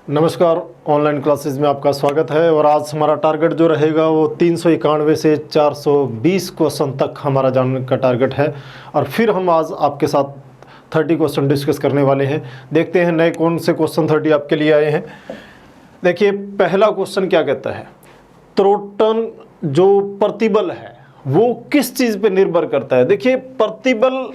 नमस्कार, online classes में आपका स्वागत है। और आज हमारा टारगेट जो रहेगा वो 391 से 420 क्वेश्चन तक हमारा जानने का टारगेट है। और फिर हम आज आपके साथ 30 क्वेश्चन डिस्कस करने वाले हैं। देखते हैं नए कौन से क्वेश्चन 30 आपके लिए आए हैं। देखिए, पहला क्वेश्चन क्या कहता है, त्रोटन जो प्रतिबल है वो किस चीज़ पे निर्भर करता है। देखिए, प्रतिबल,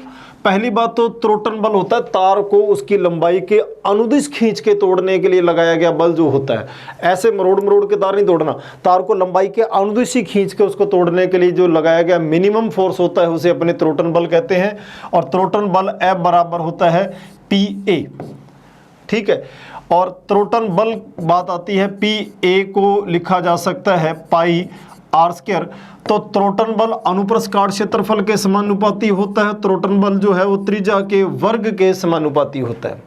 पहली बात तो त्रोटन बल होता है तार को उसकी लंबाई के अनुदिश खींच के तोड़ने के लिए लगाया गया बल जो होता है। ऐसे मरोड़ मरोड़ के तार नहीं तोड़ना, तार को लंबाई के अनुदिश ही खींच के उसको तोड़ने के लिए जो लगाया गया मिनिमम फोर्स होता है उसे अपने त्रोटन बल कहते हैं। और त्रोटन बल F बराबर होता है PA, ठीक है। और त्रोटन बल बात आती है, PA को लिखा जा सकता है पाई आर स्क्वायर। तो त्रोटन बल अनुप्रस्थ काट क्षेत्रफल के समानुपाती होता है। त्रोटन बल जो है वो त्रिज्या के वर्ग के समानुपाती होता है।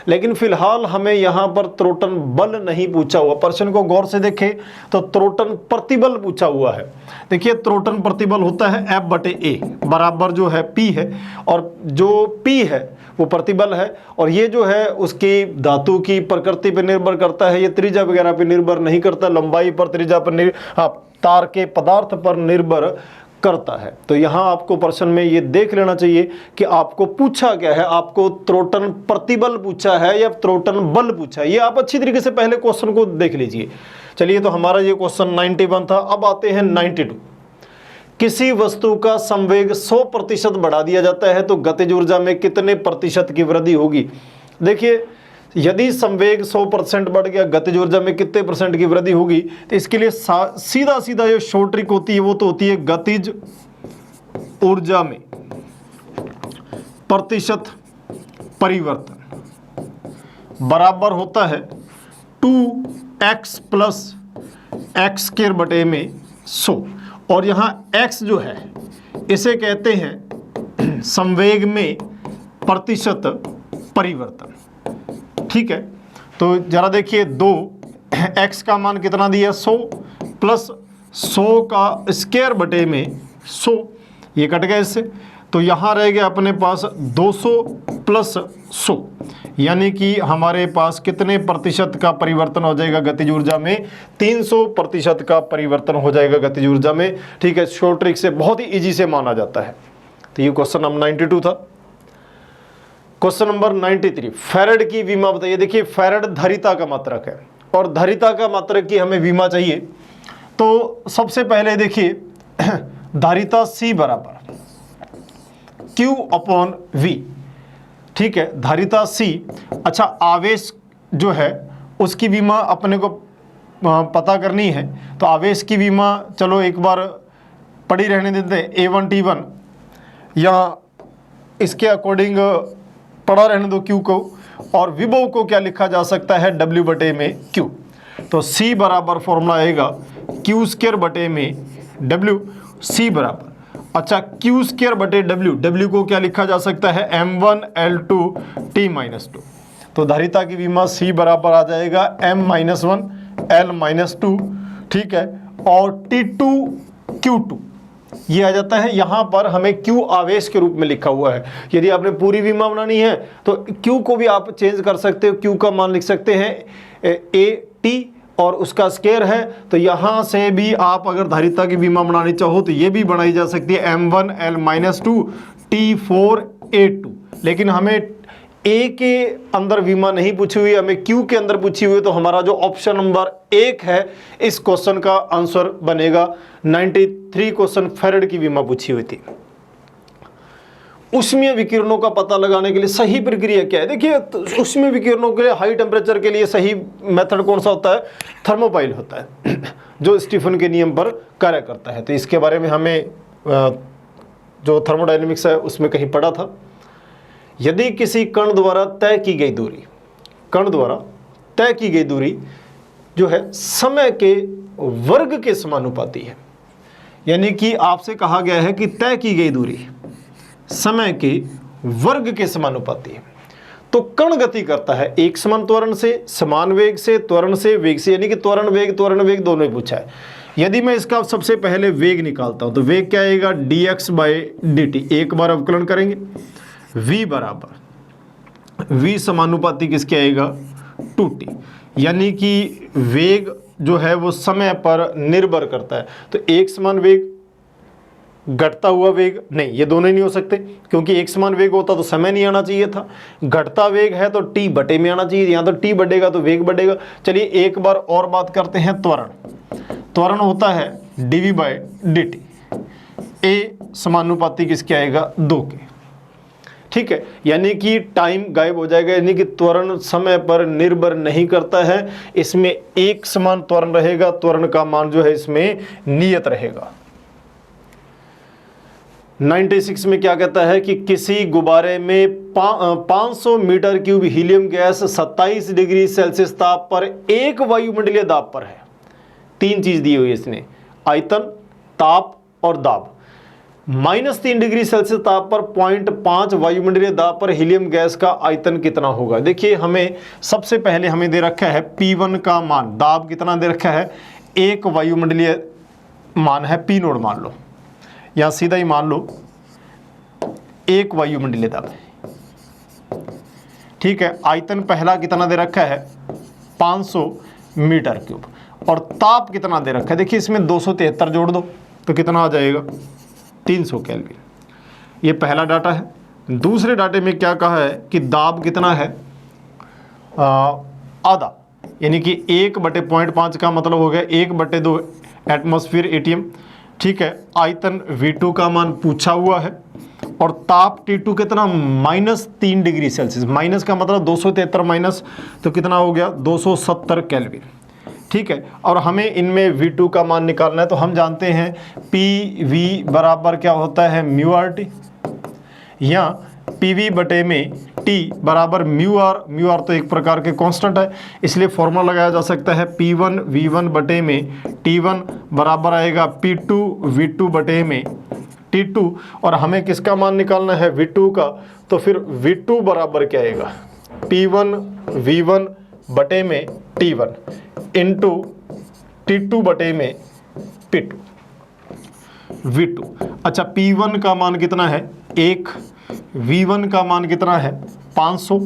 लेकिन फिलहाल हमें यहाँ पर त्रोटन बल नहीं पूछा हुआ। प्रश्न को गौर से देखें तो त्रोटन प्रतिबल पूछा हुआ है। देखिए, त्रोटन प्रतिबल होता है F/A बराबर जो है P है, और जो P है वो प्रतिबल है। और ये जो है उसकी धातु की प्रकृति पर निर्भर करता है, ये त्रिज्या वगैरह पर निर्भर नहीं करता, लंबाई पर, त्रिज्या पर तार के पदार्थ पर निर्भर करता है। तो यहाँ आपको प्रश्न में ये देख लेना चाहिए कि आपको पूछा क्या है, आपको त्रोटन प्रतिबल पूछा है या त्रोटन बल पूछा है। ये आप अच्छी तरीके से पहले क्वेश्चन को देख लीजिए। चलिए, तो हमारा ये क्वेश्चन 91 था। अब आते हैं 92। किसी वस्तु का संवेग 100% बढ़ा दिया जाता है तो गतिज ऊर्जा में कितने प्रतिशत की वृद्धि होगी। देखिए, यदि संवेग 100% बढ़ गया, गतिज ऊर्जा में कितने परसेंट की वृद्धि होगी। तो इसके लिए सीधा सीधा जो शॉर्ट ट्रिक होती है वो तो होती है गतिज ऊर्जा में प्रतिशत परिवर्तन बराबर होता है 2x प्लस एक्स स्क्वायर बटे में 100। और यहाँ x जो है इसे कहते हैं संवेग में प्रतिशत परिवर्तन, ठीक है। तो जरा देखिए, 2x का मान कितना दिया, 100 प्लस 100 का स्क्वायर बटे में 100, ये कट गया इससे। तो यहाँ रह गया अपने पास 200 प्लस 100, यानी कि हमारे पास कितने प्रतिशत का परिवर्तन हो जाएगा गतिज ऊर्जा में, 300% का परिवर्तन हो जाएगा गतिज ऊर्जा में, ठीक है। शॉर्ट ट्रिक से बहुत ही इजी से माना जाता है। तो ये क्वेश्चन नंबर 92 था। क्वेश्चन नंबर 93, फैराड की विमा बताइए। देखिए, फैराड धारिता का मात्रक है और धारिता का मात्रक की हमें विमा चाहिए। तो सबसे पहले देखिए, धारिता C बराबर Q/V, ठीक है। धारिता C, अच्छा, आवेश जो है उसकी विमा अपने को पता करनी है। तो आवेश की विमा चलो एक बार पढ़ी रहने देते हैं, A1T1, या इसके अकॉर्डिंग पढ़ा रहने दो Q को। और विभव को क्या लिखा जा सकता है, W बटे में Q। तो C बराबर फॉर्मूला आएगा Q स्क्वायर बटे में W। C बराबर, अच्छा, Q स्क्वायर बटे W, W को क्या लिखा जा सकता है, M1L2T-2। तो धारिता की विमा C बराबर आ जाएगा M-1L-2, ठीक है। और T2Q2 ये आ जाता है। यहाँ पर हमें Q आवेश के रूप में लिखा हुआ है। यदि आपने पूरी विमा बनानी है तो Q को भी आप चेंज कर सकते हो, Q का मान लिख सकते हैं AT और उसका स्क्वायर है। तो यहाँ से भी आप अगर धारिता की विमा बनानी चाहो तो ये भी बनाई जा सकती है M1L-2T4A2। लेकिन हमें A के अंदर विमा नहीं पूछी हुई, हमें Q के अंदर पूछी हुई। तो हमारा जो ऑप्शन नंबर 1 है इस क्वेश्चन का आंसर बनेगा। 93 क्वेश्चन फैराड की विमा पूछी हुई थी। ऊष्मीय विकिरणों का पता लगाने के लिए सही प्रक्रिया क्या है। देखिए, ऊष्मीय विकिरणों के लिए हाई टेम्परेचर के लिए सही मेथड कौन सा होता है, थर्मोपाइल होता है, जो स्टीफन के नियम पर कार्य करता है। तो इसके बारे में हमें जो थर्मोडायनेमिक्स है उसमें कहीं पढ़ा था। यदि किसी कण द्वारा तय की गई दूरी, कण द्वारा तय की गई दूरी जो है समय के वर्ग के समानुपाती है, यानी कि आपसे कहा गया है कि तय की गई दूरी समय के वर्ग के समानुपाती है, तो कण गति करता है एक समान त्वरण से, समान वेग से, त्वरण से, वेग से, यानी कि त्वरण वेग दोनों ही पूछा है। यदि मैं इसका सबसे पहले वेग निकालता हूं तो वेग क्या आएगा, dx/dt। एक बार अवकलन करेंगे, v बराबर v समानुपाती किसके आएगा, 2t। यानी कि वेग जो है वो समय पर निर्भर करता है। तो एक समान वेग, घटता हुआ वेग, नहीं, ये दोनों ही नहीं हो सकते, क्योंकि एक समान वेग होता तो समय नहीं आना चाहिए था। घटता वेग है तो टी बटे में आना चाहिए, यहाँ तो टी बढ़ेगा तो वेग बढ़ेगा। चलिए एक बार और बात करते हैं त्वरण। त्वरण होता है dv बाई dt, ए समानुपाती किसके आएगा, 2 के। ठीक है, यानी कि टाइम गायब हो जाएगा, यानी कि त्वरण समय पर निर्भर नहीं करता है, इसमें एक समान त्वरण रहेगा, त्वरण का मान जो है इसमें नियत रहेगा। 96 में क्या कहता है कि किसी गुब्बारे में 500 metre cube helium gas 27 degree Celsius ताप पर 1 वायुमंडलीय दाब पर है। 3 चीज दी हुई है इसने, आयतन, ताप और दाब। -3 डिग्री सेल्सियस ताप पर 0.5 वायुमंडलीय दाब पर हीलियम गैस का आयतन कितना होगा। देखिए हमें सबसे पहले हमें दे रखा है P1 का मान, दाब कितना दे रखा है, 1 वायुमंडलीय मान है, P नोड मान लो, या सीधा ही मान लो 1 वायुमंडलीय दाब। ठीक है, आयतन पहला कितना दे रखा है, 500 मीटर क्यूब, और ताप कितना दे रखा है, देखिए इसमें 273 जोड़ दो तो कितना आ जाएगा, 300 केल्विन। ये पहला डाटा है। दूसरे डाटे में क्या कहा है कि दाब कितना है, आधा, यानी कि 1/0.5 का मतलब हो गया 1/2 एटमॉस्फेयर एटीएम। ठीक है, आयतन V2 का मान पूछा हुआ है, और ताप T2 कितना, -3 डिग्री सेल्सियस, माइनस का मतलब 273 माइनस, तो कितना हो गया 270 केल्विन। ठीक है, और हमें इनमें V2 का मान निकालना है, तो हम जानते हैं PV बराबर क्या होता है, μRT, या PV बटे में T बराबर μR। μR तो एक प्रकार के कांस्टेंट है, इसलिए फॉर्मूला लगाया जा सकता है P1 V1 बटे में T1 बराबर आएगा P2 V2 बटे में T2। और हमें किसका मान निकालना है, V2 का, तो फिर V2 बराबर क्या आएगा, P1 V1 बटे में T1 इंटू T2 बटे में P2 V2। अच्छा, P1 का मान कितना है, 1, V1 का मान कितना है 500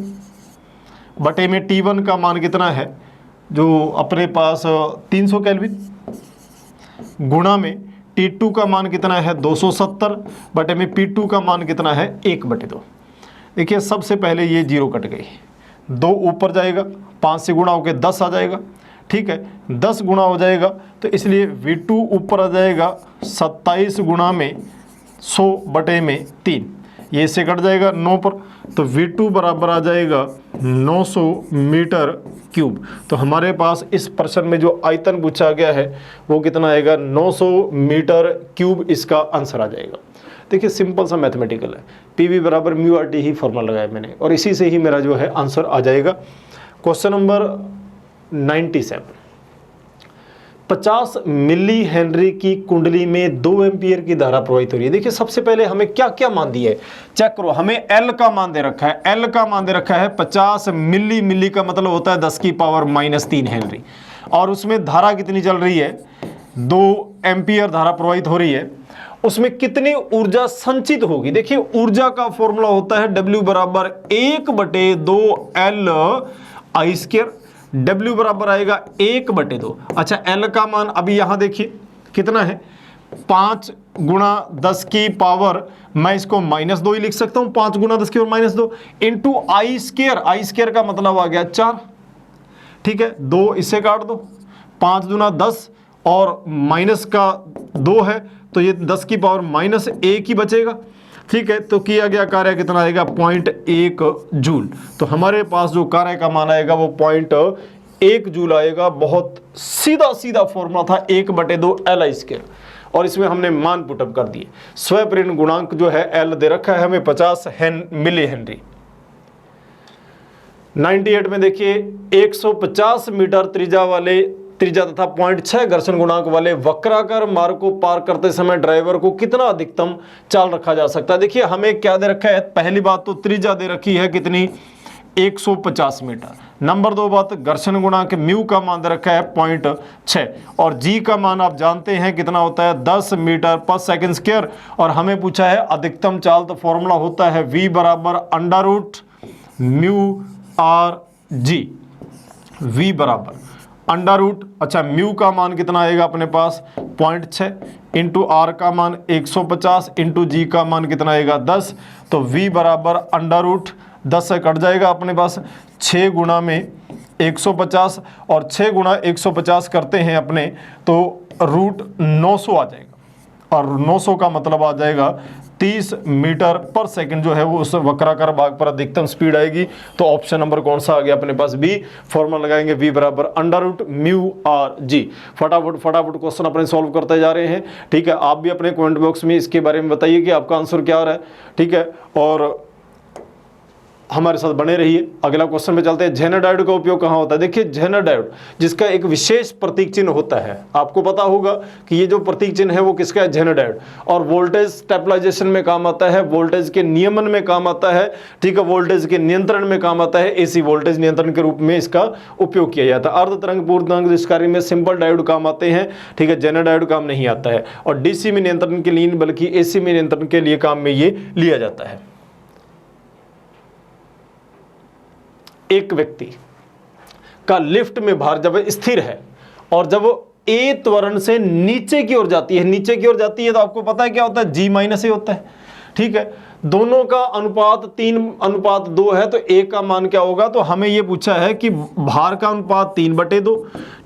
बटे में T1 का मान कितना है, जो अपने पास 300 केल्विन, गुणा में T2 का मान कितना है 270 बटे में P2 का मान कितना है 1/2। देखिए सबसे पहले ये 0 कट गई, 2 ऊपर जाएगा, 5 से गुणा होकर 10 आ जाएगा। ठीक है, 10 गुणा हो जाएगा, तो इसलिए V2 ऊपर आ जाएगा 27 गुणा में 100 बटे में 3, ये इससे कट जाएगा 9 पर, तो V2 बराबर आ जाएगा 900 मीटर क्यूब। तो हमारे पास इस प्रश्न में जो आयतन पूछा गया है वो कितना आएगा, 900 मीटर क्यूब, इसका आंसर आ जाएगा। देखिए सिंपल सा मैथमेटिकल है, PV बराबर μRT ही फॉर्मूला लगाया मैंने, और इसी से ही मेरा जो है आंसर आ जाएगा। क्वेश्चन नंबर 97, 50 मिली हेनरी की कुंडली में 2 एम्पियर की धारा प्रवाहित हो रही है। देखिए सबसे पहले हमें क्या क्या मान दिया है, चेक करो। हमें L का मान दे रखा है, L का मान दे रखा है 50 मिली, मिली का मतलब होता है 10⁻³ हेनरी, और उसमें धारा कितनी चल रही है, 2 एम्पियर धारा प्रवाहित हो रही है। उसमें कितनी ऊर्जा संचित होगी, देखिए ऊर्जा का फॉर्मूला होता है W बराबर 1/2L⁻², W बराबर आएगा 1/2। अच्छा, L का मान अभी यहां देखिए कितना है, 5 गुणा 10 की पावर, मैं इसको -2 ही लिख सकता हूं, 5 गुणा 10 की पावर -2 इंटू I², I² का मतलब आ गया 4। ठीक है, 2 इससे काट दो, 5 दूना 10 और माइनस का 2 है, तो ये 10 की पावर -1 ही बचेगा। ठीक है, तो किया गया कार्य कितना आएगा, 0.1 जूल। तो हमारे पास जो कार्य का मान आएगा वो 0.1 जूल आएगा। बहुत सीधा सीधा फॉर्मूला था, 1/2 L² और इसमें हमने मान पुटअप कर दिए। स्वप्रेरण गुणांक जो है L दे रखा है हमें 50 मिली हेनरी। 98 में देखिए 150 मीटर त्रिज्या तथा 0.6 घर्षण गुणांक वाले वक्राकार मार्ग को पार करते समय ड्राइवर को कितना अधिकतम चाल रखा जा सकता है। देखिए हमें क्या दे रखा है, पहली बात तो त्रिज्या दे रखी है कितनी, 150 मीटर। नंबर 2 बात, घर्षण गुणांक म्यू का मान दे रखा है 0.6 और जी का मान आप जानते हैं कितना होता है 10 मीटर पर सेकंड स्क्वायर। और हमें पूछा है अधिकतम चाल, तो फॉर्मूला होता है V बराबर √μ/g। v बराबर अंडर रूट, अच्छा म्यू का मान कितना आएगा अपने पास 0.6 इंटू आर का मान 150 इंटू जी का मान कितना आएगा 10, तो v बराबर अंडर रूट 10 से कट जाएगा अपने पास 6 गुणा में 150 और 6 गुणा 150 करते हैं अपने तो रूट 900 आ जाएगा और 900 का मतलब आ जाएगा 30 मीटर पर सेकंड जो है वो उस वक्राकार भाग पर अधिकतम स्पीड आएगी। तो ऑप्शन नंबर कौन सा आ गया अपने पास बी। फॉर्मूला लगाएंगे v बराबर under root mu r g. फटाफट क्वेश्चन अपने सॉल्व करते जा रहे हैं। ठीक है, आप भी अपने कमेंट बॉक्स में इसके बारे में बताइए कि आपका आंसर क्या आ रहा है। ठीक है, और हमारे साथ बने रहिए। अगला क्वेश्चन में चलते हैं। जेनर डायोड का उपयोग कहाँ होता है। देखिए जेनर डायोड जिसका एक विशेष प्रतीक चिन्ह होता है, आपको पता होगा कि ये जो प्रतीक चिन्ह है वो किसका है, जेनर डायोड, और वोल्टेज स्टेबलाइजेशन में काम आता है, वोल्टेज के नियमन में काम आता है। ठीक है, वोल्टेज के नियंत्रण में काम आता है, एसी वोल्टेज नियंत्रण के रूप में इसका उपयोग किया जाता है। अर्ध तरंग पूर्णांक निष्कार्य में सिंपल डायोड काम आते हैं। ठीक है, जेनर डायोड काम नहीं आता है, और डीसी में नियंत्रण के लिए बल्कि एसी में नियंत्रण के लिए काम में ये लिया जाता है। एक व्यक्ति का लिफ्ट में भार जब स्थिर है और जब ए त्वरण से नीचे की ओर जाती है, तो आपको पता है क्या होता है, G माइनस ए होता है। ठीक है, दोनों का अनुपात 3:2 है, तो ए का मान क्या होगा। तो हमें यह पूछा है कि भार का अनुपात 3/2।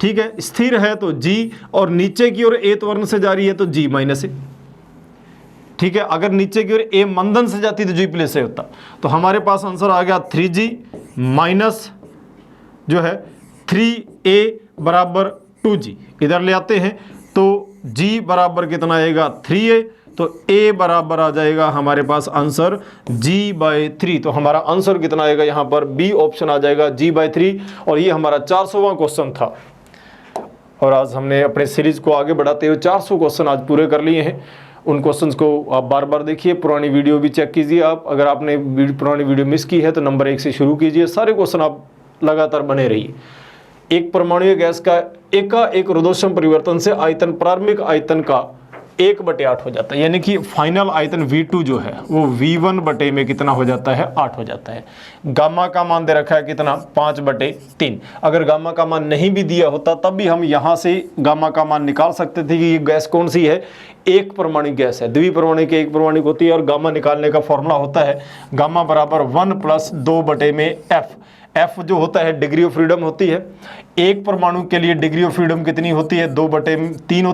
ठीक है, स्थिर है तो G और नीचे की ओर ए त्वरण से जा रही है तो G माइनस ए। ठीक है, अगर नीचे की ओर ए मंदन से जाती तो G प्लस ए होता। तो हमारे पास आंसर आ गया 3G माइनस जो है 3A बराबर 2G। इधर ले आते हैं तो G बराबर कितना आएगा 3A, तो A बराबर आ जाएगा हमारे पास आंसर G/3। तो हमारा आंसर कितना आएगा यहाँ पर, बी ऑप्शन आ जाएगा G/3। और ये हमारा 400वां क्वेश्चन था, और आज हमने अपने सीरीज को आगे बढ़ाते हुए 400 क्वेश्चन आज पूरे कर लिए हैं। उन क्वेश्चंस को आप बार बार देखिए, पुरानी वीडियो भी चेक कीजिए आप। अगर आपने पुरानी वीडियो मिस की है तो नंबर 1 से शुरू कीजिए। सारे क्वेश्चन आप लगातार बने रहिए। एक परमाणु गैस का एक रुद्धोष्म परिवर्तन से आयतन प्रारंभिक आयतन का 1/8 हो जाता है, यानी कि फाइनल आयतन V2 जो है वो V1 बटे में कितना हो जाता है, 8 हो जाता है। गामा का मान दे रखा है कितना, 5/3। अगर गामा का मान नहीं भी दिया होता तब भी हम यहाँ से गामा का मान निकाल सकते थे कि ये गैस कौन सी है, एक परमाणु गैस है। द्विपरमाणु की एक परमाणु होती है, और गामा निकालने का फॉर्मूला होता है गामा बराबर 1 + 2/f। F जो होता है डिग्री ऑफ फ्रीडम होती है। एक परमाणु के लिए डिग्री ऑफ फ्रीडम कितनी होती है, 2/3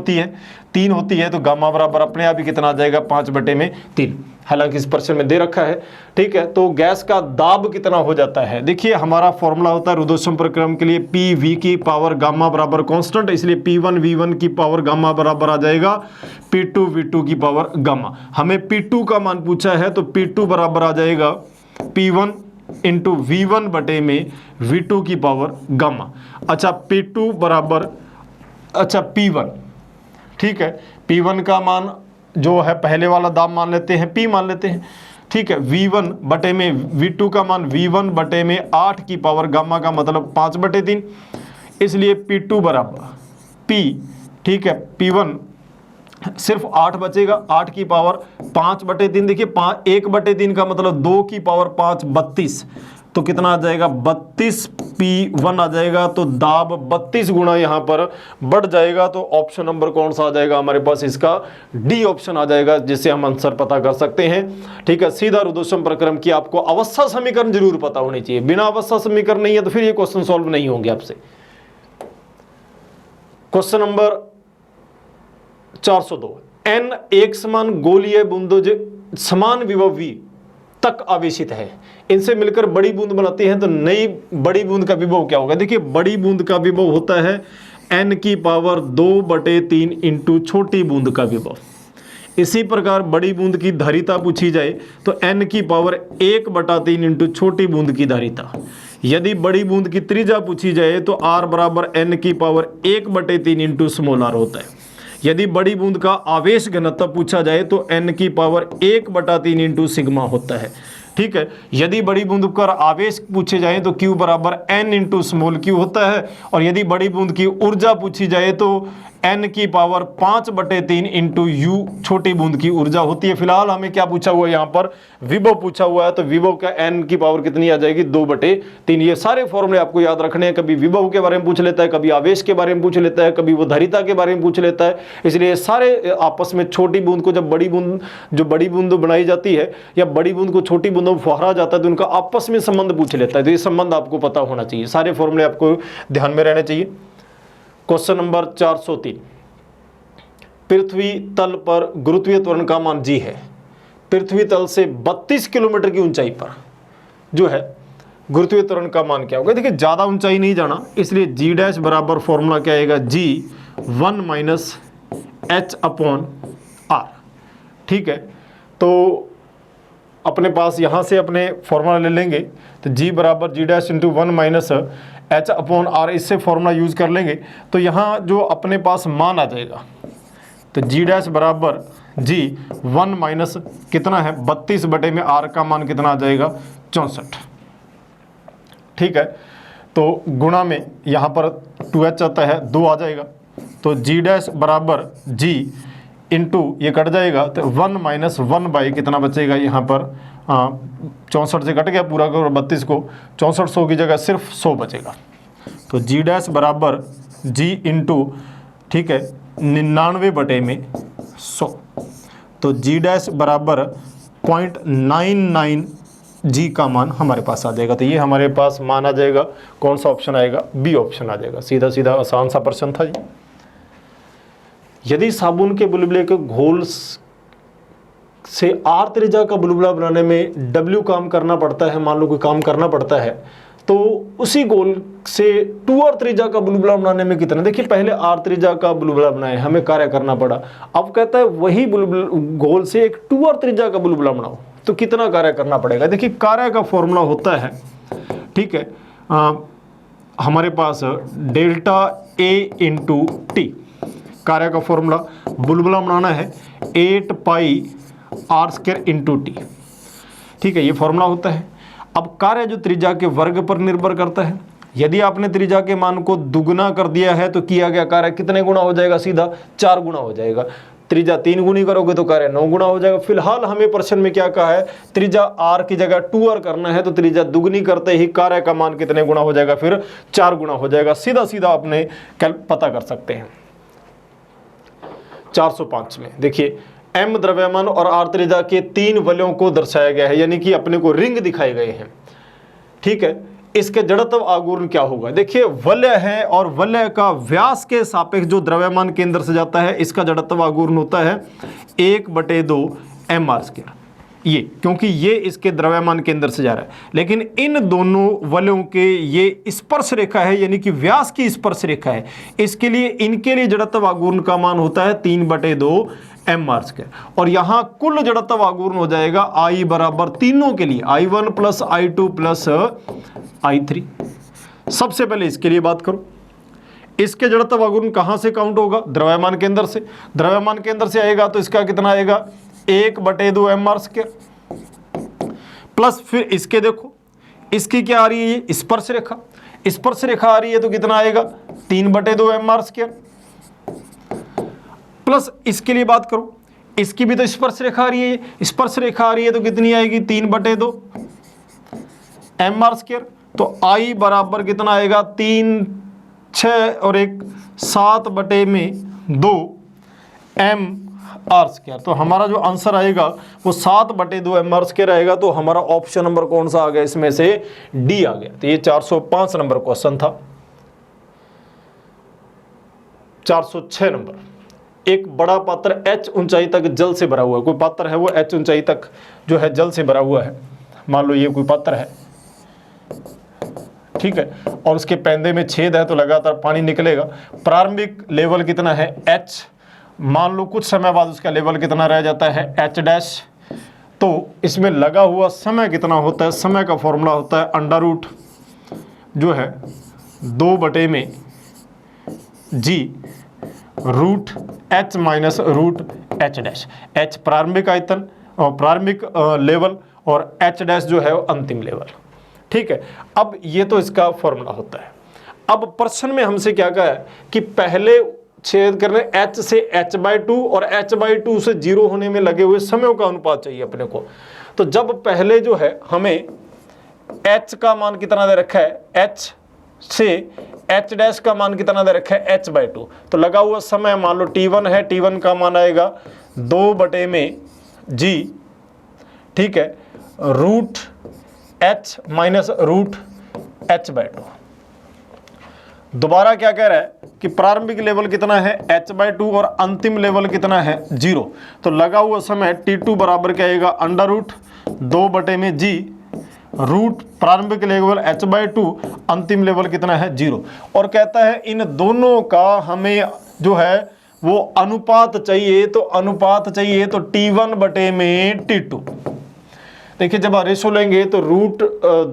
होती है। तो गामा बराबर अपने आप ही कितना आ जाएगा, 5/3। हालांकि इस प्रश्न में दे रखा है। ठीक है, तो गैस का दाब कितना हो जाता है। देखिए हमारा फॉर्मूला होता है रुद्धोष्म प्रक्रम के लिए PV की पावर गामा बराबर कांस्टेंट, इसलिए P1 V1 की पावर गामा बराबर आ जाएगा P2 V2 की पावर गामा। हमें P2 का मान पूछा है, तो P2 बराबर आ जाएगा P1 इंटू V1 बटे में V2 की पावर गामा। अच्छा P2 बराबर, अच्छा P1, ठीक है, P1 का मान जो है पहले वाला दाब मान लेते हैं, P मान लेते हैं। ठीक है, V1 बटे में V2 का मान V1 बटे में 8 की पावर गामा का मतलब 5/3, इसलिए P2 बराबर P, ठीक है, P1 सिर्फ 8 बचेगा, 8 की पावर 5/3। देखिए 1/3 का मतलब 2 की पावर 5 32, तो कितना आ जाएगा 32P1 आ जाएगा। तो दाब 32 गुना यहाँ पर बढ़ जाएगा। तो ऑप्शन नंबर कौन सा आ जाएगा हमारे पास, इसका डी ऑप्शन आ जाएगा, जिससे हम आंसर पता कर सकते हैं। ठीक है, सीधा रुद्धोष्म प्रक्रम की आपको अवस्था समीकरण जरूर पता होनी चाहिए। बिना अवस्था समीकरण नहीं है तो फिर ये क्वेश्चन सॉल्व नहीं होंगे आपसे। क्वेश्चन नंबर 402, n एक समान गोलीय बूंदों समान विभव v तक आवेशित है, इनसे मिलकर बड़ी बूंद बनाती हैं, तो नई बड़ी बूंद का विभव क्या होगा। देखिए बड़ी बूंद का विभव होता है n की पावर 2/3 इंटू छोटी बूंद का विभव। इसी प्रकार बड़ी बूंद की धारिता पूछी जाए तो n की पावर 1/3 इंटू छोटी बूंद की धारिता। यदि बड़ी बूंद की त्रिज्या पूछी जाए तो r बराबर n की पावर 1/3 इंटू स्मॉल r होता है। यदि बड़ी बूंद का आवेश घनत्व पूछा जाए तो n की पावर 1/3 इंटू सिग्मा होता है। ठीक है, यदि बड़ी बूंद का आवेश पूछे जाए तो Q बराबर n इंटू स्मॉल q होता है। और यदि बड़ी बूंद की ऊर्जा पूछी जाए तो n की पावर 5/3 इंटू u छोटी बूंद की ऊर्जा होती है। फिलहाल हमें क्या पूछा हुआ है यहाँ पर, विभव पूछा हुआ है, तो विभव का n की पावर कितनी आ जाएगी, 2/3। ये सारे फॉर्मूले आपको याद रखने हैं। कभी विभव के बारे में पूछ लेता है, कभी आवेश के बारे में पूछ लेता है, कभी वो धारिता के बारे में पूछ लेता है। इसलिए सारे आपस में छोटी बूंद को, जब बड़ी बूंद बनाई जाती है या बड़ी बूंद को छोटी बूंदों में फुहारा जाता है, तो उनका आपस में संबंध पूछ लेता है। तो ये संबंध आपको पता होना चाहिए, सारे फॉर्मूले आपको ध्यान में रहने चाहिए। क्वेश्चन नंबर 403, पृथ्वी तल पर गुरुत्वीय त्वरण का मान g है। पृथ्वी तल से 32 किलोमीटर की ऊंचाई पर जो है गुरुत्वीय त्वरण का मान क्या होगा। देखिए ज्यादा ऊंचाई नहीं जाना, इसलिए g डैश बराबर फॉर्मूला क्या आएगा, g 1 - h/r। ठीक है, तो अपने पास यहाँ से अपने फॉर्मूला ले लेंगे, तो g बराबर g डैश इंटू 1 - h/r, इससे फॉर्मूला यूज कर लेंगे। तो यहाँ जो अपने पास मान आ जाएगा, तो g डैश बराबर g 1 - कितना है 32/r का मान कितना आ जाएगा, 64। ठीक है, तो गुणा में यहाँ पर 2h आता है, 2 आ जाएगा, तो g डैश बराबर g इंटू ये कट जाएगा, तो 1 - 1 कितना बचेगा यहाँ पर, 64 से कट गया पूरा का 32 को, 64 100 की जगह सिर्फ 100 बचेगा। तो g डैश बराबर g इंटू, ठीक है, 99/100, तो g डैश बराबर 0.99 g का मान हमारे पास आ जाएगा। तो ये हमारे पास मान आ जाएगा, कौन सा ऑप्शन आएगा, बी ऑप्शन आ जाएगा। सीधा सीधा आसान सा प्रश्न था जी। यदि साबुन के बुलबुले के घोल से r त्रिज्या का बुलबुला बनाने में w काम करना पड़ता है, मान लो कोई काम करना पड़ता है, तो उसी गोल से 2r त्रिज्या का बुलबुला बनाने में कितना, देखिए पहले r त्रिज्या का बुलबुला बनाए, हमें कार्य करना पड़ा, अब कहता है वही गोल से एक 2r त्रिज्या का बुलबुला बनाओ, तो कितना कार्य करना पड़ेगा। देखिए कार्य का फॉर्मूला होता है, ठीक है, हमारे पास डेल्टा A इंटू टी। कार्य का फॉर्मूला, बुलबुला बनाना है 8πr² इंटू टी। ठीक है, ये फॉर्मूला होता है। अब कार्य जो त्रिज्या के वर्ग पर निर्भर करता है, यदि आपने त्रिज्या के मान को दुगना कर दिया है तो किया गया कार्य कितने गुना हो जाएगा, सीधा 4 गुना हो जाएगा। त्रिज्या 3 गुनी करोगे तो कार्य 9 गुना हो जाएगा। फिलहाल हमें प्रश्न में क्या कहा है, त्रिज्या r की जगह 2r करना है, तो त्रिज्या दुगनी करते ही कार्य का मान कितने गुना हो जाएगा, फिर 4 गुना हो जाएगा। सीधा सीधा अपने पता कर सकते हैं। 405 में देखिए m द्रव्यमान और r त्रिज्या के 3 वलयों को दर्शाया गया है, यानी कि अपने को रिंग दिखाए गए हैं। ठीक है, इसके जड़त्व आघूर्ण क्या होगा, देखिए वलय है और वलय का व्यास के सापेक्ष जो द्रव्यमान केंद्र से जाता है, इसका जड़त्व आघूर्ण होता है 1/2 mr²। ये क्योंकि ये इसके द्रव्यमान केंद्र से जा रहा है, लेकिन इन दोनों वलयों के ये स्पर्श रेखा है, यानी कि व्यास की स्पर्श रेखा है, इसके लिए इनके लिए जड़त्व आघूर्ण का मान होता है 3/2 mr²। और यहाँ कुल जड़त्व आघूर्ण हो जाएगा I बराबर तीनों के लिए I1 + I2 + I3। सबसे पहले इसके लिए बात करो, इसके जड़त्व आघूर्ण कहाँ से काउंट होगा, द्रव्यमान केंद्र से। द्रव्यमान केंद्र से आएगा तो इसका कितना आएगा 1/2 mr² प्लस फिर इसके देखो, इसकी क्या आ रही है, ये स्पर्श रेखा, स्पर्श रेखा आ रही है तो कितना आएगा 3/2 mr² प्लस इसके लिए बात करो, इसकी भी तो स्पर्श रेखा आ रही है, स्पर्श रेखा आ रही है तो कितनी आएगी 3/2 mr²। तो I बराबर कितना आएगा 3 6 और 1 7/2 mr²। तो हमारा जो आंसर आएगा वो 7/2 mr² आएगा। तो हमारा ऑप्शन नंबर कौन सा आ गया, इसमें से डी आ गया। तो ये 405 नंबर क्वेश्चन था। 406 नंबर, एक बड़ा पात्र h ऊंचाई तक जल से भरा हुआ है। कोई पात्र है वो h ऊंचाई तक जो है जल से भरा हुआ है, मान लो ये कोई पात्र है, ठीक है, और उसके पैंदे में छेद है तो लगातार पानी निकलेगा। प्रारंभिक लेवल कितना है h, मान लो कुछ समय बाद उसका लेवल कितना रह जाता है h'। तो इसमें लगा हुआ समय कितना होता है, समय का फॉर्मूला होता है अंडर रूट जो है 2/g root h minus root h'। h प्रारंभिक आयतन और प्रारंभिक लेवल और h' जो है वो अंतिम लेवल। ठीक है, अब ये तो इसका फॉर्मूला होता है। अब प्रश्न में हमसे क्या कहा है कि पहले छेद करने h से h/2 और h/2 से 0 होने में लगे हुए समयों का अनुपात चाहिए अपने को। तो जब पहले जो है हमें h का मान कितना दे रखा है, h से h डैश का मान कितना दे रखा है, h/2। तो लगा हुआ समय मान लो t1 है, t1 का मान आएगा 2/g, ठीक है, root h minus root h/2। दोबारा क्या कह रहा है कि प्रारंभिक लेवल कितना है, h/2 और अंतिम लेवल कितना है, 0। तो लगा हुआ समय t2 बराबर क्या आएगा, अंडर रूट 2/g रूट प्रारंभिक लेवल h/2, अंतिम लेवल कितना है, 0। और कहता है इन दोनों का हमें जो है वो अनुपात चाहिए, तो अनुपात चाहिए तो t1/t2। देखिए जब रेशो लेंगे तो रूट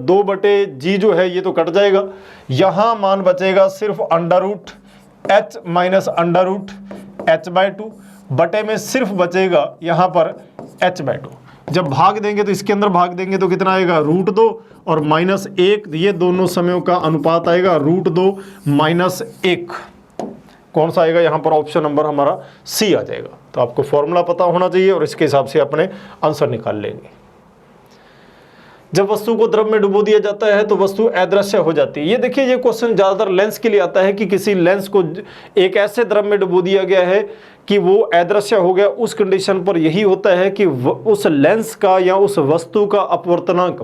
2/g जो है ये तो कट जाएगा, यहाँ मान बचेगा सिर्फ under root h minus under root h/2, बटे में सिर्फ बचेगा यहाँ पर h/2। जब भाग देंगे तो इसके अंदर भाग देंगे तो कितना आएगा, रूट 2 और माइनस 1, ये दोनों समयों का अनुपात आएगा रूट 2 माइनस 1। कौन सा आएगा यहाँ पर, ऑप्शन नंबर हमारा सी आ जाएगा। तो आपको फॉर्मूला पता होना चाहिए और इसके हिसाब से अपने आंसर निकाल लेंगे। जब वस्तु को द्रव में डुबो दिया जाता है तो वस्तु अदृश्य हो जाती है। ये देखिए ये क्वेश्चन ज़्यादातर लेंस के लिए आता है कि किसी लेंस को एक ऐसे द्रव में डुबो दिया गया है कि वो अदृश्य हो गया। उस कंडीशन पर यही होता है कि उस लेंस का या उस वस्तु का अपवर्तनांक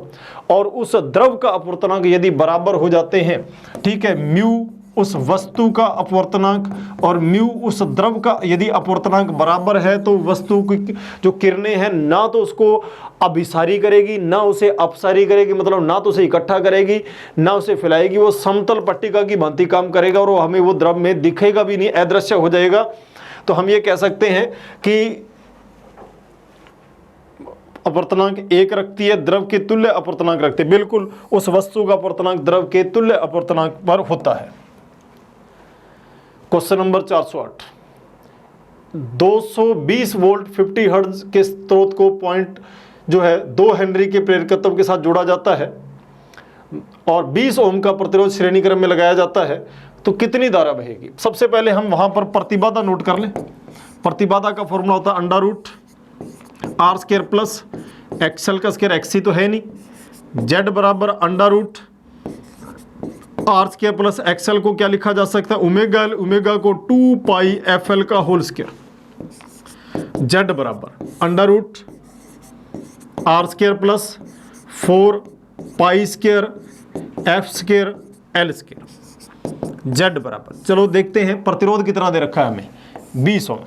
और उस द्रव का अपवर्तनांक यदि बराबर हो जाते हैं, ठीक है, म्यू उस वस्तु का अपवर्तनांक और म्यू उस द्रव का यदि अपवर्तनांक बराबर है तो वस्तु की जो किरणें हैं ना तो उसको अभिसारी करेगी ना उसे अपसारी करेगी, मतलब ना तो उसे इकट्ठा करेगी ना उसे फैलाएगी, वो समतल पट्टिका की भांति काम करेगा और वो हमें वो द्रव में दिखेगा भी नहीं, अदृश्य हो जाएगा। तो हम ये कह सकते हैं कि अपवर्तनांक 1 रखती है, द्रव के तुल्य अपवर्तनांक रखती है। बिल्कुल उस वस्तु का अपवर्तनांक द्रव के तुल्य अपवर्तनांक पर होता है। क्वेश्चन नंबर 408, 220 वोल्ट 50 हर्ट्ज के स्रोत को पॉइंट जो है 2 हेनरी के प्रेरकत्व के साथ जोड़ा जाता है और 20 ओम का प्रतिरोध श्रेणी क्रम में लगाया जाता है, तो कितनी धारा बहेगी। सबसे पहले हम वहां पर प्रतिबाधा नोट कर लें। प्रतिबाधा का फॉर्मूला होता है under root R square plus XL का स्क्वायर, एक्सी तो है नहीं, जेड बराबर under root R square plus XL को क्या लिखा जा सकता है, ओमेगा एल, ओमेगा को 2 पाई एफ एल का होल स्क्वायर, जेड बराबर under root R square plus 4 pi square F square L square, Z बराबर। चलो देखते हैं प्रतिरोध कितना दे रखा है हमें, 20 ओम,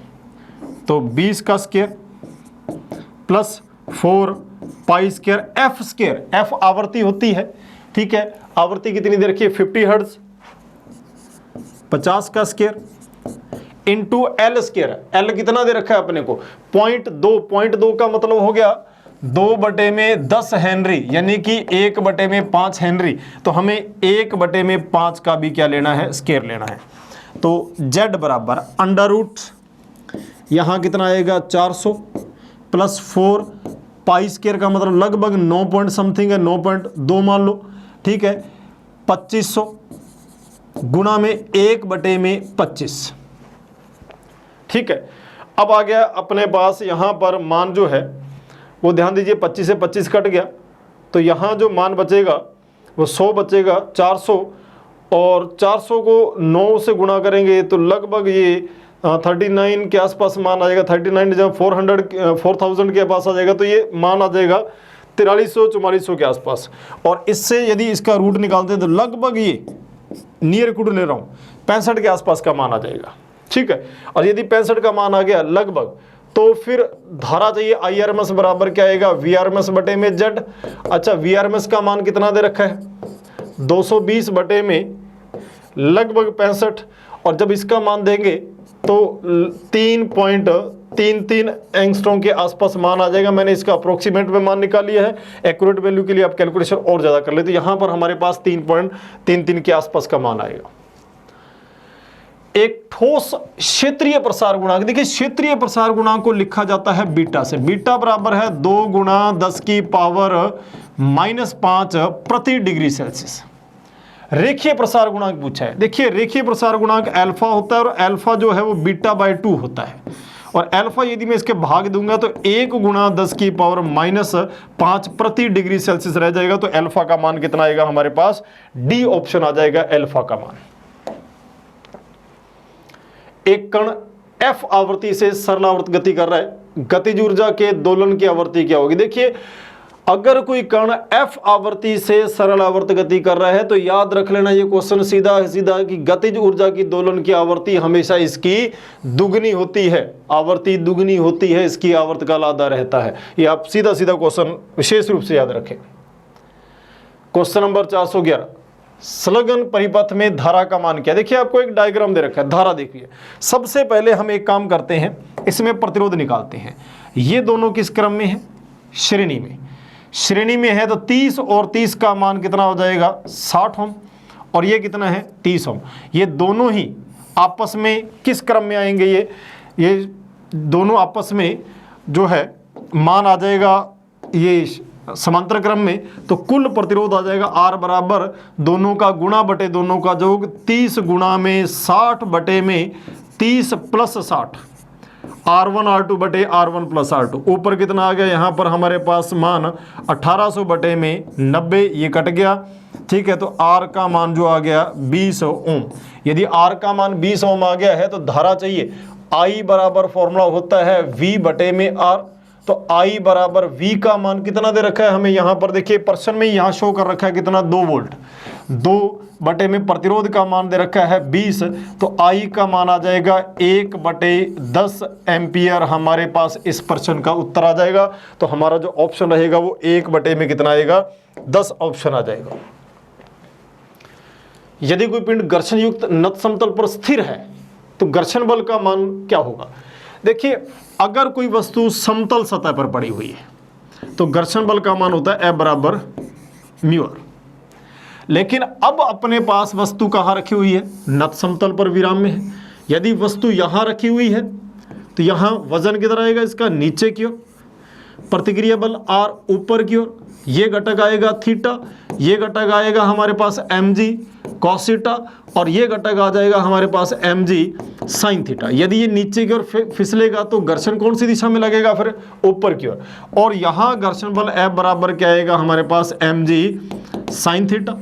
तो 20 का square plus 4 pi square F square, F आवर्ती होती है, ठीक है, आवृत्ति कितनी दे रखी है 50 हर्ट्ज, 50 का square into L square, L कितना दे रखा है अपने को 0.2 का मतलब हो गया 2/10 हेनरी, यानी कि 1/5 हेनरी। तो हमें 1/5 का भी क्या लेना है, स्क्वायर लेना है। तो जेड बराबर अंडर रूट यहाँ कितना आएगा 400 प्लस 4 पाई स्क्वायर का मतलब लगभग 9 पॉइंट समथिंग है, 9.2 मान लो, ठीक है, 2500 गुणा में 1/25, ठीक है। अब आ गया अपने पास यहाँ पर मान जो है वो ध्यान दीजिए 25 से 25 कट गया, तो यहाँ जो मान बचेगा वो 100 बचेगा, 400 और 400 को 9 से गुणा करेंगे तो लगभग ये 39 के आसपास मान आ जाएगा। 39 जब 4000 के पास आ जाएगा तो ये मान आ जाएगा 4300-4400 के आसपास। और इससे यदि इसका रूट निकालते हैं तो लगभग ये नियर कुड ले रहा हूँ 65 के आसपास का मान आ जाएगा, ठीक है। और यदि 65 का मान आ गया लगभग, तो फिर धारा चाहिए IRMS बराबर क्या आएगा VRMS बटे में जेड। अच्छा VRMS का मान कितना दे रखा है 220 बटे में लगभग 65, और जब इसका मान देंगे तो 3.33 एंगस्ट्रॉम के आसपास मान आ जाएगा। मैंने इसका अप्रोक्सीमेट में मान निकाल लिया है, एक्यूरेट वैल्यू के लिए आप कैलकुलेशन और ज़्यादा कर लेते, यहाँ पर हमारे पास 3.33 के आसपास का मान आएगा। एक ठोस क्षेत्रीय प्रसार गुणांक, देखिए क्षेत्रीय प्रसार गुणांक को लिखा जाता है बीटा से। बीटा बराबर है 2 × 10⁻⁻⁵ प्रति डिग्री सेल्सियस। रेखीय प्रसार गुणांक पूछा है। देखिए रेखीय प्रसार गुणांक अल्फा होता है और अल्फा जो है वो बीटा बाय 2 होता है, और अल्फा यदि मैं इसके भाग दूंगा तो 1 गुणा 10 की पावर -5 प्रति डिग्री सेल्सियस रह जाएगा। तो अल्फा का मान कितना आएगा हमारे पास, डी ऑप्शन आ जाएगा अल्फा का मान। एक कण एफ आवृत्ति से सरलावर्त गति कर रहा है, गतिज ऊर्जा के दोलन की आवृत्ति क्या होगी। देखिए अगर कोई कण एफ आवृत्ति से सरल आवर्त गति कर रहा है तो याद रख लेना ये क्वेश्चन सीधा सीधा कि गतिज ऊर्जा की दोलन की आवृत्ति हमेशा इसकी दुगनी होती है, आवृत्ति दुगनी होती है, इसकी आवर्त काल आधा रहता है। ये आप सीधा सीधा क्वेश्चन विशेष रूप से याद रखें। क्वेश्चन नंबर 411, संलग्न परिपथ में धारा का मान क्या। देखिए आपको एक डायग्राम दे रखा है, धारा देखिए। सबसे पहले हम एक काम करते हैं, इसमें प्रतिरोध निकालते हैं। ये दोनों किस क्रम में है, श्रेणी में। श्रेणी में है तो 30 और 30 का मान कितना हो जाएगा 60 ओम, और ये कितना है 30 ओम। ये दोनों ही आपस में किस क्रम में आएंगे, ये दोनों आपस में जो है मान आ जाएगा ये समांतर क्रम में। तो कुल प्रतिरोध आ जाएगा R बराबर दोनों का गुणा बटे दोनों का योग, 30 गुणा में 60 बटे में 30 प्लस 60, R1 R2 बटे R1 प्लस R2। ऊपर कितना आ गया, यहाँ पर हमारे पास मान 1800 बटे में 90, ये कट गया, ठीक है। तो R का मान जो आ गया 20 ओम। यदि R का मान 20 ओम आ गया है तो धारा चाहिए, I बराबर फॉर्मूला होता है V बटे में R। तो I बराबर V का मान कितना दे रखा है हमें, यहाँ पर देखिए प्रश्न में यहाँ शो कर रखा है कितना, 2 वोल्ट। 2 बटे में प्रतिरोध का मान दे रखा है 20, तो I का मान आ जाएगा 1 बटे 10 एम्पियर। हमारे पास इस प्रश्न का उत्तर आ जाएगा। तो हमारा जो ऑप्शन रहेगा वो 1 बटे में कितना आएगा, 10 ऑप्शन आ जाएगा। यदि कोई पिंड घर्षण युक्त नत समतल पर स्थिर है तो घर्षण बल का मान क्या होगा। देखिए अगर कोई वस्तु समतल सतह पर पड़ी हुई है तो घर्षण बल का मान होता है F बराबर म्यू आर। लेकिन अब अपने पास वस्तु कहाँ रखी हुई है, नत समतल पर विराम में है। यदि वस्तु यहाँ रखी हुई है तो यहाँ वजन किधर आएगा इसका, नीचे की ओर, प्रतिक्रिया बल R ऊपर की ओर, ये घटक आएगा थीटा, ये घटक आएगा हमारे पास mg cos थीटा, और ये घटक आ जाएगा हमारे पास mg sin थीटा। यदि ये नीचे की ओर फिसलेगा तो घर्षण कौन सी दिशा में लगेगा, फिर ऊपर की ओर। और यहाँ घर्षण बल F बराबर क्या आएगा हमारे पास mg sin थीटा,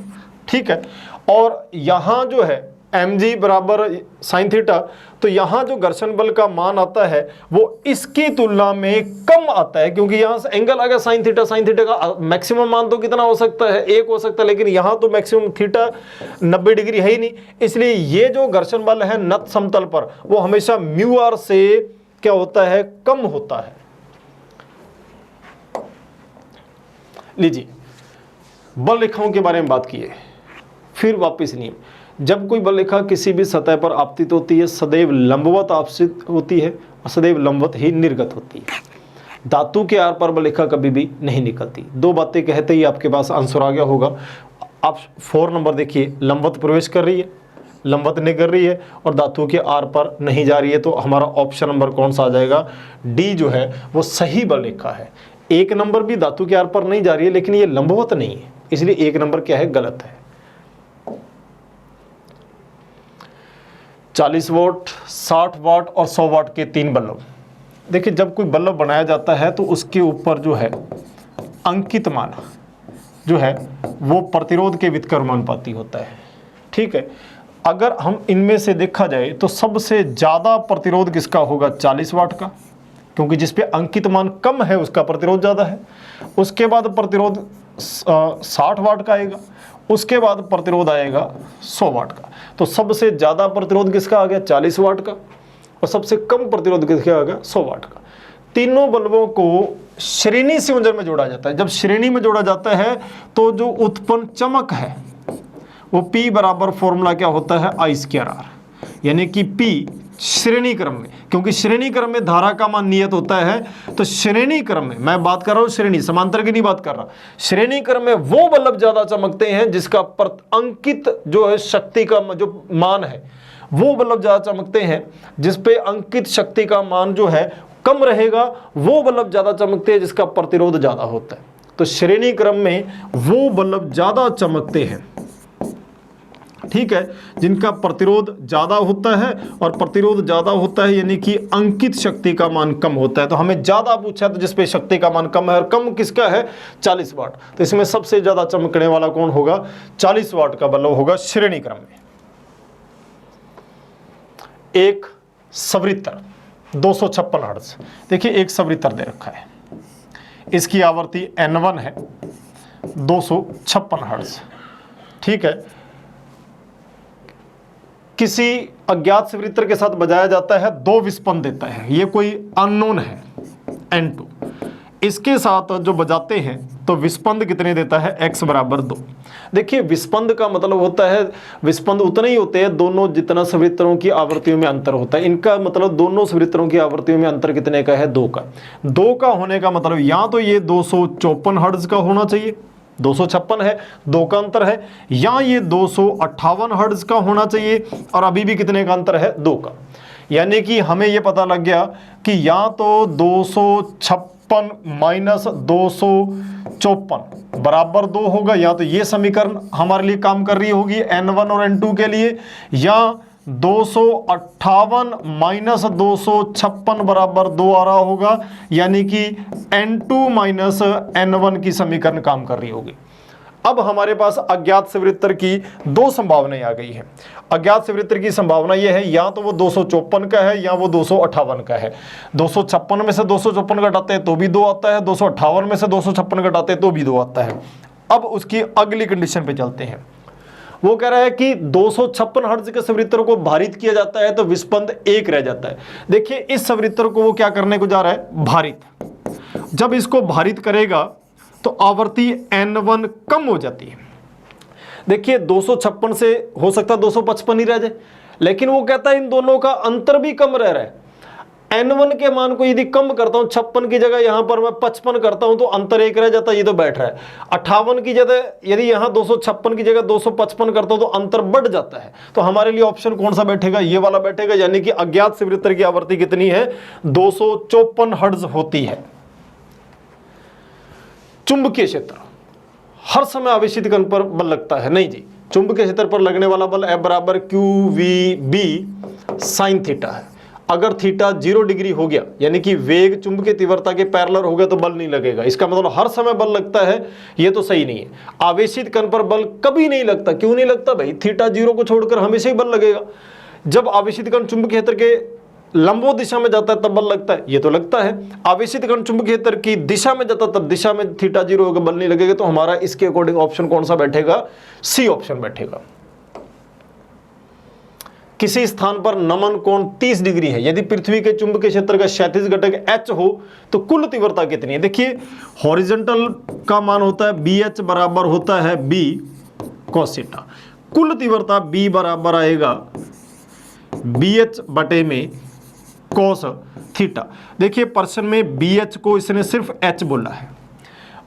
ठीक है। और यहाँ जो है mg बराबर sin थीटा, तो यहाँ जो घर्षण बल का मान आता है वो इसकी तुलना में कम आता है, क्योंकि यहाँ से एंगल आ गया sin थीटा। sin थीटा का मैक्सिमम मान तो कितना हो सकता है, 1 हो सकता है, लेकिन यहाँ तो मैक्सिमम थीटा 90 डिग्री है ही नहीं। इसलिए ये जो घर्षण बल है नत समतल पर वो हमेशा म्यू आर से क्या होता है, कम होता है। लीजिए बल रेखाओं के बारे में बात की है, फिर वापस नियम। जब कोई बल रेखा किसी भी सतह पर आपतित होती है सदैव लंबवत आपतित होती है और सदैव लंबवत ही निर्गत होती है। धातु के आर पर बल रेखा कभी भी नहीं निकलती। 2 बातें कहते ही आपके पास आंसर आ गया होगा। आप 4 नंबर देखिए, लंबवत प्रवेश कर रही है, लंबवत निकल रही है और धातु के आर पर नहीं जा रही है। तो हमारा ऑप्शन नंबर कौन सा आ जाएगा, डी जो है वो सही बल रेखा है। 1 नंबर भी धातु के आर पर नहीं जा रही है लेकिन ये लंबवत नहीं है, इसलिए 1 नंबर क्या है, गलत है। 40 वाट, 60 वाट और 100 वाट के 3 बल्ब। देखिए जब कोई बल्ब बनाया जाता है तो उसके ऊपर जो है अंकित मान जो है वो प्रतिरोध के व्युत्क्रमानुपाती होता है, ठीक है। अगर हम इनमें से देखा जाए तो सबसे ज़्यादा प्रतिरोध किसका होगा, 40 वाट का, क्योंकि जिस पे अंकित मान कम है उसका प्रतिरोध ज़्यादा है। उसके बाद प्रतिरोध 60 वाट का आएगा, उसके बाद प्रतिरोध आएगा 100 वाट का। तो सबसे ज़्यादा प्रतिरोध किसका आ गया, 40 वाट का, और सबसे कम प्रतिरोध किसका आ गया, 100 वाट का। तीनों बल्बों को श्रेणी संयोजन में जोड़ा जाता है। जब श्रेणी में जोड़ा जाता है तो जो उत्पन्न चमक है वो P बराबर फॉर्मूला क्या होता है, I²R, यानी कि P श्रेणी क्रम में, क्योंकि श्रेणी क्रम में धारा का मान नियत होता है। तो श्रेणी क्रम में, मैं बात कर रहा हूं श्रेणी, समांतर की नहीं बात कर रहा, श्रेणी क्रम में वो बल्ब ज्यादा चमकते हैं जिसका अंकित जो है शक्ति का जो मान है वो बल्ब ज्यादा चमकते हैं। जिस पे अंकित शक्ति का मान जो है कम रहेगा वो बल्ब ज्यादा चमकते हैं जिसका प्रतिरोध ज्यादा होता है। तो श्रेणी क्रम में वो बल्ब ज्यादा चमकते हैं ठीक है, जिनका प्रतिरोध ज़्यादा होता है, और प्रतिरोध ज़्यादा होता है यानी कि अंकित शक्ति का मान कम होता है। तो हमें ज़्यादा पूछा है तो जिस पे शक्ति का मान कम है, और कम किसका है 40 वाट, तो इसमें सबसे ज़्यादा चमकने वाला कौन होगा 40 वाट का बल्ब होगा श्रेणी क्रम में। एक सवृत्तर 256 हर्ट्ज, देखिए एक सवृत्तर दे रखा है, इसकी आवृत्ति N1 है 256 हर्ट्ज, ठीक है। किसी अज्ञात सवृत्तर के साथ बजाया जाता है, 2 विस्पंद देता है, ये कोई अननोन है N2, इसके साथ जो बजाते हैं तो विस्पंद कितने देता है x बराबर 2। देखिए विस्पंद का मतलब होता है, विस्पंद उतने ही होते हैं दोनों जितना सवृत्तरों की आवृत्तियों में अंतर होता है। इनका मतलब दोनों सवृत्तरों की आवृत्तियों में अंतर कितने का है 2 का। 2 का होने का मतलब या तो ये 254 हर्ट्ज का होना चाहिए, 256 है, 2 का अंतर है, या ये 258 हर्ट्ज का होना चाहिए, और अभी भी कितने का अंतर है 2 का। यानी कि हमें ये पता लग गया कि या तो 256 माइनस 254 बराबर 2 होगा, या तो ये समीकरण हमारे लिए काम कर रही होगी N1 और N2 के लिए, या 258 माइनस 256 बराबर 2 आ रहा होगा, यानी कि N2 माइनस N1 की समीकरण काम कर रही होगी। अब हमारे पास अज्ञात सवृत्तर की 2 संभावनाएं आ गई हैं। अज्ञात सवृत्तर की संभावना यह है या तो वो 254 का है या वो 258 का है। 256 में से 254 घटाते हैं तो भी 2 आता है, 258 में से 256 घटाते हैं तो भी 2 आता है। अब उसकी अगली कंडीशन पे चलते हैं। वो कह रहा है कि 256 हर्ट्ज के सवृत्तर को भारित किया जाता है तो विस्पंद 1 रह जाता है। देखिए इस सवृत्तर को वो क्या करने को जा रहा है, भारित। जब इसको भारित करेगा तो आवृत्ति N1 कम हो जाती है। देखिए 256 से हो सकता है 255 ही रह जाए, लेकिन वो कहता है इन दोनों का अंतर भी कम रह रहा है। N1 के मान को यदि कम करता हूं, 56 की जगह यहां पर मैं 55 करता हूं तो अंतर 1 रह जाता है, ये तो बैठ रहा है। 58 की जगह यदि यहां 256 की जगह 255 करता हूं तो अंतर बढ़ जाता है। तो हमारे लिए ऑप्शन कौन सा बैठेगा, ये वाला बैठेगा, यानी कि अज्ञात सवृत्तर की आवृत्ति कितनी है 254 हर्ट्ज होती है। चुंबकीय क्षेत्र हर समय आवेशित कण पर बल लगता है, नहीं जी, चुंबकीय क्षेत्र पर लगने वाला बल F बराबर QVB साइन थीटा है। अगर थीटा 0 डिग्री हो गया यानी कि वेग चुंबकीय तीव्रता के पैरेलल हो गया तो बल नहीं लगेगा। इसका मतलब हर समय बल लगता है, ये तो सही नहीं है। आवेशित कण पर बल कभी नहीं लगता, क्यों नहीं लगता भाई, थीटा 0 को छोड़कर हमेशा ही बल लगेगा। जब आवेशित कण चुंबकीय क्षेत्र के लंबों दिशा में जाता है तब बल लगता है, ये तो लगता है। आवेशित कण चुंबकीय क्षेत्र की दिशा में जाता है तब दिशा में थीटा 0 होगा, बल नहीं लगेगा। तो हमारा इसके अकॉर्डिंग ऑप्शन कौन सा बैठेगा, सी ऑप्शन बैठेगा। किसी स्थान पर नमन कोण 30 डिग्री है, यदि पृथ्वी के चुंबकीय क्षेत्र का क्षैतिज घटक H हो तो कुल तीव्रता कितनी है। देखिए हॉरिजॉन्टल का मान होता है BH बराबर होता है B cos थीटा, कुल तीव्रता B बराबर आएगा BH बटे में cos थीटा। देखिए प्रश्न में BH को इसने सिर्फ H बोला है,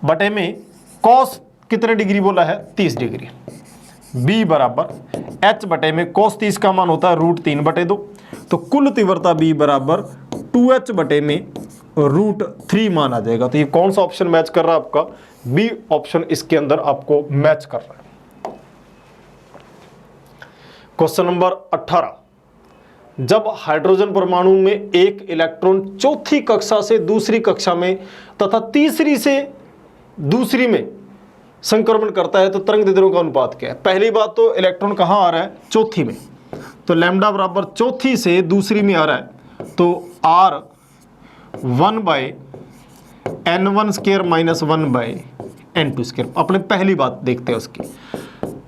बटे में cos कितने डिग्री बोला है 30 डिग्री। B बराबर H बटे में cos 30 का मान होता है √3 बटे 2, तो कुल तीव्रता B बराबर 2H बटे में √3 मान आ जाएगा। तो ये कौन सा ऑप्शन मैच कर रहा है आपका, B ऑप्शन इसके अंदर आपको मैच कर रहा है। क्वेश्चन नंबर 18, जब हाइड्रोजन परमाणु में एक इलेक्ट्रॉन चौथी कक्षा से दूसरी कक्षा में तथा तीसरी से दूसरी में संक्रमण करता है तो तरंग दैर्ध्यों का अनुपात क्या है। पहली बात तो इलेक्ट्रॉन कहाँ आ रहा है, चौथी में, तो लैम्डा बराबर चौथी से दूसरी में आ रहा है तो R 1/N1 square minus 1/N2 square. अपने पहली बात देखते हैं उसकी,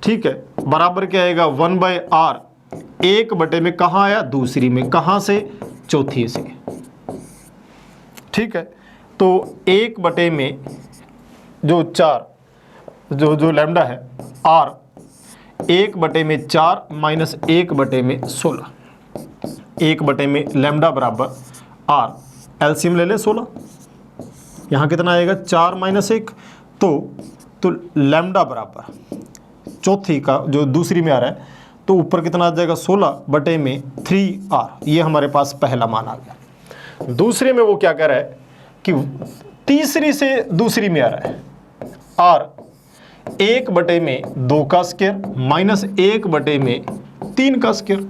ठीक है, बराबर क्या आएगा 1/R 1 बटे में कहाँ आया, दूसरी में, कहाँ से, चौथी से, ठीक है। तो 1 बटे में जो 4 जो लैम्डा है R 1 बटे में 4 माइनस 1 बटे में 16, 1 बटे में लैम्डा बराबर R, एलसीएम ले ले 16, यहाँ कितना आएगा 4 माइनस 1, तो लैम्डा बराबर चौथी का जो दूसरी में आ रहा है तो ऊपर कितना आ जाएगा 16 बटे में 3R, ये हमारे पास पहला मान आ गया। दूसरे में वो क्या कह रहा है कि तीसरी से दूसरी में आ रहा है R 1/2 का स्क्वायर माइनस 1/3 का स्क्वायर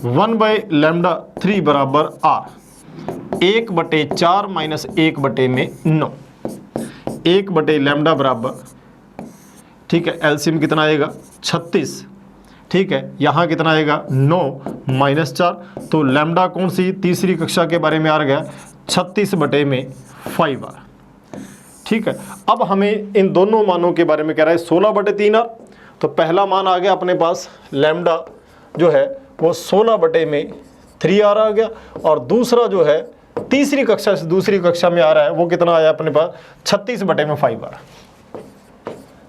1/λ3 बराबर r 1/4 माइनस 1/9 1/λ बराबर, ठीक है, एलसीएम कितना आएगा 36, ठीक है, यहाँ कितना आएगा 9 माइनस 4, तो लैम्डा कौन सी तीसरी कक्षा के बारे में आ गया 36/5r, ठीक है। अब हमें इन दोनों मानों के बारे में कह रहा है 16/3r, तो पहला मान आ गया अपने पास लैम्डा जो है वो 16/3r आ गया, और दूसरा जो है तीसरी कक्षा से दूसरी कक्षा में आ रहा है वो कितना आया अपने पास 36/5r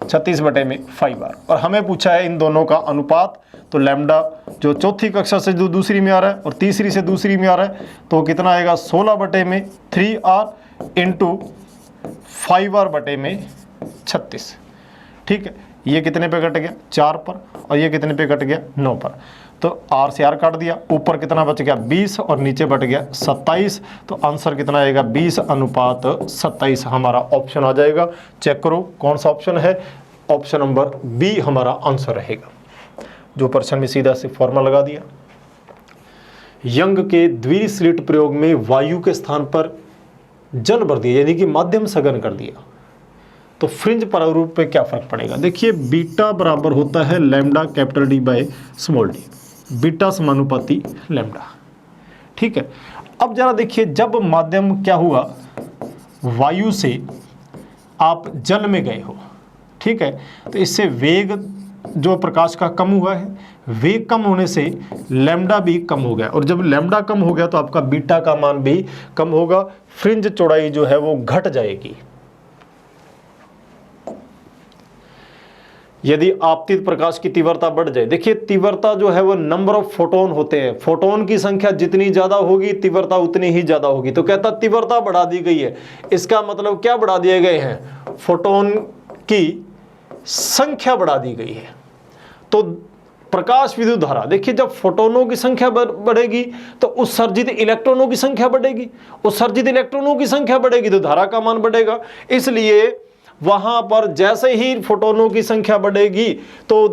36/5r, और हमें पूछा है इन दोनों का अनुपात, तो लैम्डा जो चौथी कक्षा से जो दूसरी में आ रहा है और तीसरी से दूसरी में आ रहा है तो कितना आएगा 16/3r इंटू 5r/36, ठीक है। ये कितने पे कट गया 4 पर, और ये कितने पे कट गया 9 पर, तो r से r काट दिया, ऊपर कितना बच गया 20 और नीचे बच गया 27, तो आंसर कितना आएगा 20:27 हमारा ऑप्शन आ जाएगा। चेक करो कौन सा ऑप्शन है, ऑप्शन नंबर बी हमारा आंसर रहेगा, जो प्रश्न में सीधा से फॉर्मूला लगा दिया। यंग के द्विस्लिट प्रयोग में वायु के स्थान पर जल भर दिया, यानी कि माध्यम सघन कर दिया, तो फ्रिंज प्रारूप पे क्या फर्क पड़ेगा। देखिए बीटा बराबर होता है lambda capital D by small D, beta समानुपाती लैम्डा, ठीक है। अब जरा देखिए जब माध्यम क्या हुआ, वायु से आप जल में गए हो, ठीक है, तो इससे वेग जो प्रकाश का कम हुआ है, वेग कम होने से लैम्डा भी कम हो गया, और जब लैम्डा कम हो गया तो आपका बीटा का मान भी कम होगा, फ्रिंज चौड़ाई जो है वो घट जाएगी। यदि आपतित प्रकाश की तीव्रता बढ़ जाए, देखिए तीव्रता जो है वो नंबर ऑफ फोटोन होते हैं, फोटोन की संख्या जितनी ज्यादा होगी तीव्रता उतनी ही ज्यादा होगी, तो कहता तीव्रता बढ़ा दी गई है, इसका मतलब क्या बढ़ा दिए गए हैं, फोटोन की संख्या बढ़ा दी गई है। तो प्रकाश विद्युत धारा, देखिए जब फोटोनों की संख्या बढ़ेगी तो उत्सर्जित इलेक्ट्रॉनों की संख्या बढ़ेगी, उत्सर्जित इलेक्ट्रॉनों की संख्या बढ़ेगी तो धारा का मान बढ़ेगा, इसलिए वहां पर जैसे ही फोटोनों की संख्या बढ़ेगी तो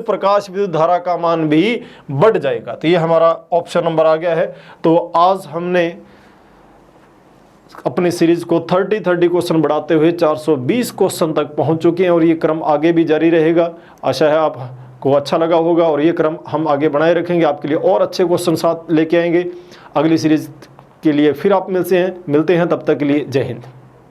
प्रकाश विद्युत धारा का मान भी बढ़ जाएगा। तो ये हमारा ऑप्शन नंबर आ गया है। तो आज हमने अपनी सीरीज को 30 क्वेश्चन बढ़ाते हुए 420 क्वेश्चन तक पहुंच चुके हैं, और ये क्रम आगे भी जारी रहेगा। आशा है आपको अच्छा लगा होगा, और ये क्रम हम आगे बनाए रखेंगे, आपके लिए और अच्छे क्वेश्चन साथ लेके आएंगे। अगली सीरीज के लिए फिर आप मिलते हैं, तब तक के लिए जय हिंद।